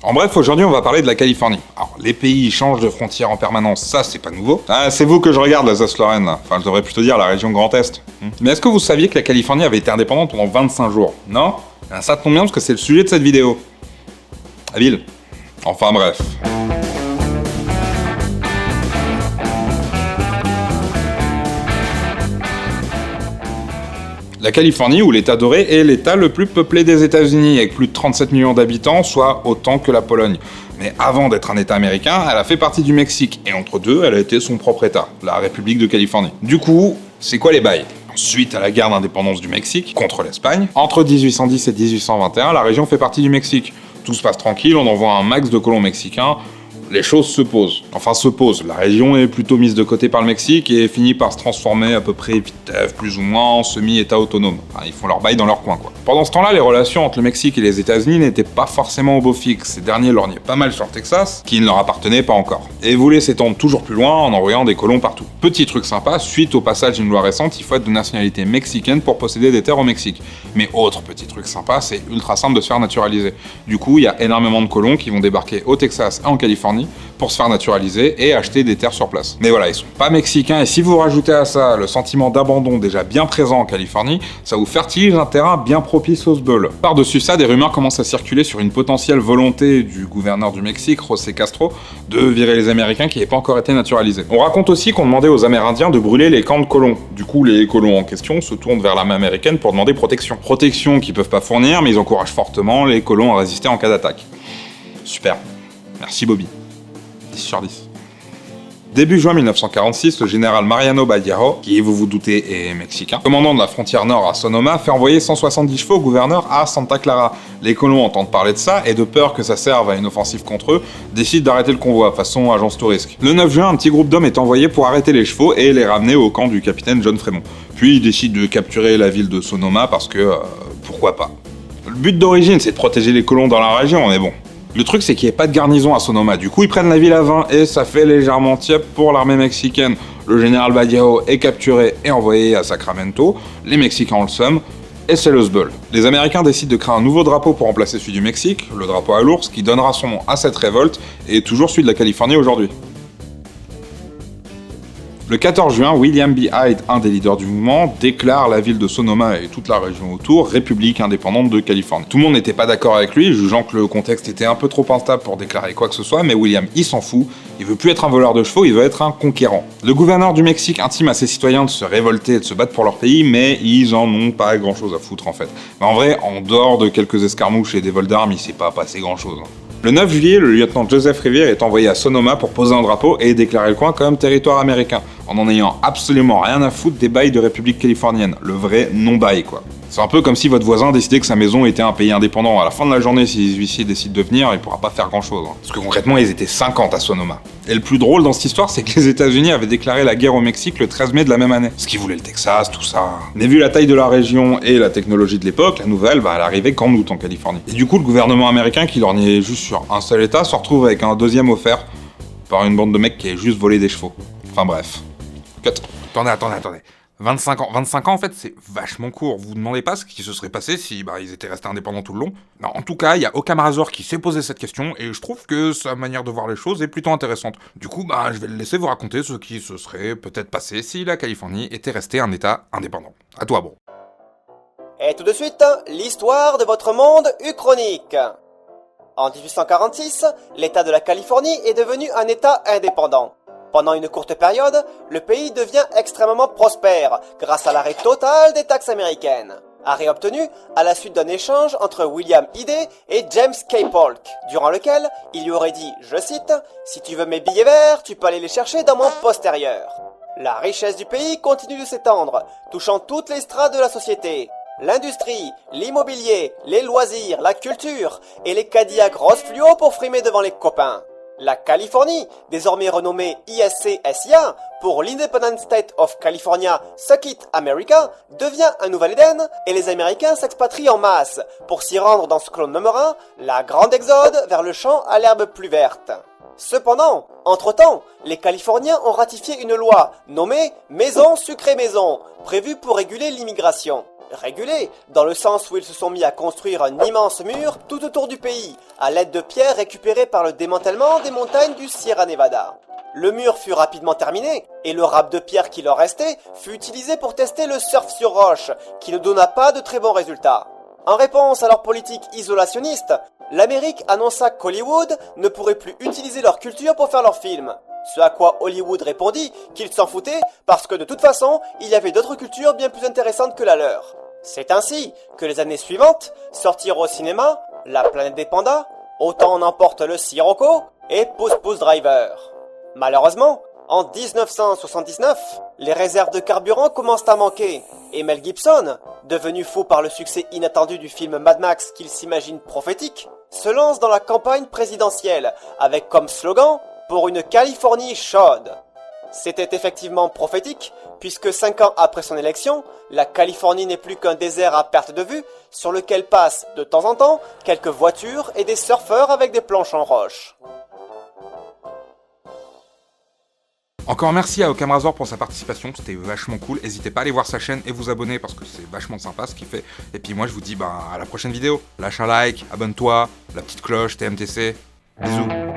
En bref, aujourd'hui on va parler de la Californie. Alors, les pays changent de frontières en permanence, ça c'est pas nouveau. Ah, c'est vous que je regarde, l'Alsace-Lorraine. Enfin, je devrais plutôt dire la région Grand Est. Mais est-ce que vous saviez que la Californie avait été indépendante pendant 25 jours? Non? Ça tombe bien parce que c'est le sujet de cette vidéo. Habile. Enfin bref. La Californie, ou l'État doré, est l'État le plus peuplé des États-Unis, avec plus de 37 millions d'habitants, soit autant que la Pologne. Mais avant d'être un État américain, elle a fait partie du Mexique, et entre deux, elle a été son propre État, la République de Californie. Du coup, c'est quoi les bails? Suite à la guerre d'indépendance du Mexique contre l'Espagne, entre 1810 et 1821, la région fait partie du Mexique. Tout se passe tranquille, on envoie un max de colons mexicains. Les choses se posent. Enfin, se posent. La région est plutôt mise de côté par le Mexique et finit par se transformer à peu près vite plus ou moins en semi-état autonome. Enfin, ils font leur bail dans leur coin, quoi. Pendant ce temps-là, les relations entre le Mexique et les États-Unis n'étaient pas forcément au beau fixe. Ces derniers lorgnaient pas mal sur le Texas, qui ne leur appartenait pas encore. Et voulaient s'étendre toujours plus loin en envoyant des colons partout. Petit truc sympa, suite au passage d'une loi récente, il faut être de nationalité mexicaine pour posséder des terres au Mexique. Mais autre petit truc sympa, c'est ultra simple de se faire naturaliser. Du coup, il y a énormément de colons qui vont débarquer au Texas et en Californie pour se faire naturaliser et acheter des terres sur place. Mais voilà, ils sont pas mexicains, et si vous rajoutez à ça le sentiment d'abandon déjà bien présent en Californie, ça vous fertilise un terrain bien propice au sbeul. Par-dessus ça, des rumeurs commencent à circuler sur une potentielle volonté du gouverneur du Mexique, José Castro, de virer les Américains qui n'avaient pas encore été naturalisés. On raconte aussi qu'on demandait aux Amérindiens de brûler les camps de colons. Du coup, les colons en question se tournent vers l'armée américaine pour demander protection. Protection qu'ils peuvent pas fournir, mais ils encouragent fortement les colons à résister en cas d'attaque. Super. Merci Bobby. 10 sur 10. Début juin 1946, le général Mariano Badigaro, qui vous vous doutez est mexicain, commandant de la frontière nord à Sonoma, fait envoyer 170 chevaux au gouverneur à Santa Clara. Les colons entendent parler de ça et de peur que ça serve à une offensive contre eux, décident d'arrêter le convoi, façon agence touriste. Le 9 juin, un petit groupe d'hommes est envoyé pour arrêter les chevaux et les ramener au camp du capitaine John Fremont. Puis ils décident de capturer la ville de Sonoma parce que, pourquoi pas. Le but d'origine, c'est de protéger les colons dans la région, mais bon. Le truc, c'est qu'il n'y a pas de garnison à Sonoma, du coup ils prennent la ville à 20 et ça fait légèrement tiep pour l'armée mexicaine. Le général Badigaro est capturé et envoyé à Sacramento, les Mexicains ont le seum, et c'est le sbeul. Les Américains décident de créer un nouveau drapeau pour remplacer celui du Mexique, le drapeau à l'ours, qui donnera son nom à cette révolte, et est toujours celui de la Californie aujourd'hui. Le 14 juin, William B. Hyde, un des leaders du mouvement, déclare la ville de Sonoma et toute la région autour République indépendante de Californie. Tout le monde n'était pas d'accord avec lui, jugeant que le contexte était un peu trop instable pour déclarer quoi que ce soit, mais William, il s'en fout, il veut plus être un voleur de chevaux, il veut être un conquérant. Le gouverneur du Mexique intime à ses citoyens de se révolter et de se battre pour leur pays, mais ils en ont pas grand chose à foutre en fait. Mais en vrai, en dehors de quelques escarmouches et des vols d'armes, il s'est pas passé grand chose. Le 9 juillet, le lieutenant Joseph Revere est envoyé à Sonoma pour poser un drapeau et déclarer le coin comme territoire américain, en ayant absolument rien à foutre des bails de République californienne, le vrai non-bail quoi. C'est un peu comme si votre voisin décidait que sa maison était un pays indépendant. À la fin de la journée, si les huissiers décident de venir, il pourra pas faire grand chose. Parce que concrètement, ils étaient 50 à Sonoma. Et le plus drôle dans cette histoire, c'est que les États-Unis avaient déclaré la guerre au Mexique le 13 mai de la même année. Ce qui voulait le Texas, tout ça. Mais vu la taille de la région et la technologie de l'époque, la nouvelle, elle arrivait qu'en août en Californie. Et du coup, le gouvernement américain, qui lorgnait juste sur un seul État, se retrouve avec un deuxième offert par une bande de mecs qui a juste volé des chevaux. Enfin bref. Cut. Attendez. 25 ans en fait c'est vachement court, vous demandez pas ce qui se serait passé si ils étaient restés indépendants tout le long. Non, en tout cas, il y a aucun Razor qui s'est posé cette question et je trouve que sa manière de voir les choses est plutôt intéressante. Du coup, je vais le laisser vous raconter ce qui se serait peut-être passé si la Californie était restée un état indépendant. À toi, bon. Et tout de suite, l'histoire de votre monde uchronique. En 1846, l'État de la Californie est devenu un État indépendant. Pendant une courte période, le pays devient extrêmement prospère grâce à l'arrêt total des taxes américaines. Arrêt obtenu à la suite d'un échange entre William Hyde et James K. Polk, durant lequel il lui aurait dit, je cite, « Si tu veux mes billets verts, tu peux aller les chercher dans mon postérieur ». La richesse du pays continue de s'étendre, touchant toutes les strates de la société. L'industrie, l'immobilier, les loisirs, la culture et les Cadillacs rose fluo pour frimer devant les copains. La Californie, désormais renommée ISC-SIA pour l'Independent State of California Suck It America, devient un nouvel Éden et les Américains s'expatrient en masse pour s'y rendre dans ce que l'on nommera la grande exode vers le champ à l'herbe plus verte. Cependant, entre-temps, les Californiens ont ratifié une loi nommée Maison Sucrée Maison, prévue pour réguler l'immigration. Régulé, dans le sens où ils se sont mis à construire un immense mur tout autour du pays, à l'aide de pierres récupérées par le démantèlement des montagnes du Sierra Nevada. Le mur fut rapidement terminé, et le râpe de pierre qui leur restait fut utilisé pour tester le surf sur roche, qui ne donna pas de très bons résultats. En réponse à leur politique isolationniste, l'Amérique annonça qu'Hollywood ne pourrait plus utiliser leur culture pour faire leurs films. Ce à quoi Hollywood répondit qu'ils s'en foutaient parce que de toute façon, il y avait d'autres cultures bien plus intéressantes que la leur. C'est ainsi que les années suivantes sortirent au cinéma La planète des pandas, Autant en emporte le Sirocco et Pouce Pouce Driver. Malheureusement, en 1979, les réserves de carburant commencent à manquer et Mel Gibson, devenu fou par le succès inattendu du film Mad Max qu'il s'imagine prophétique, se lance dans la campagne présidentielle avec comme slogan « Pour une Californie chaude ». C'était effectivement prophétique, puisque 5 ans après son élection, la Californie n'est plus qu'un désert à perte de vue, sur lequel passent de temps en temps quelques voitures et des surfeurs avec des planches en roche. Encore merci à Okamrazor pour sa participation, c'était vachement cool. N'hésitez pas à aller voir sa chaîne et vous abonner parce que c'est vachement sympa ce qu'il fait. Et puis moi je vous dis à la prochaine vidéo. Lâche un like, abonne-toi, la petite cloche, TMTC. Bisous.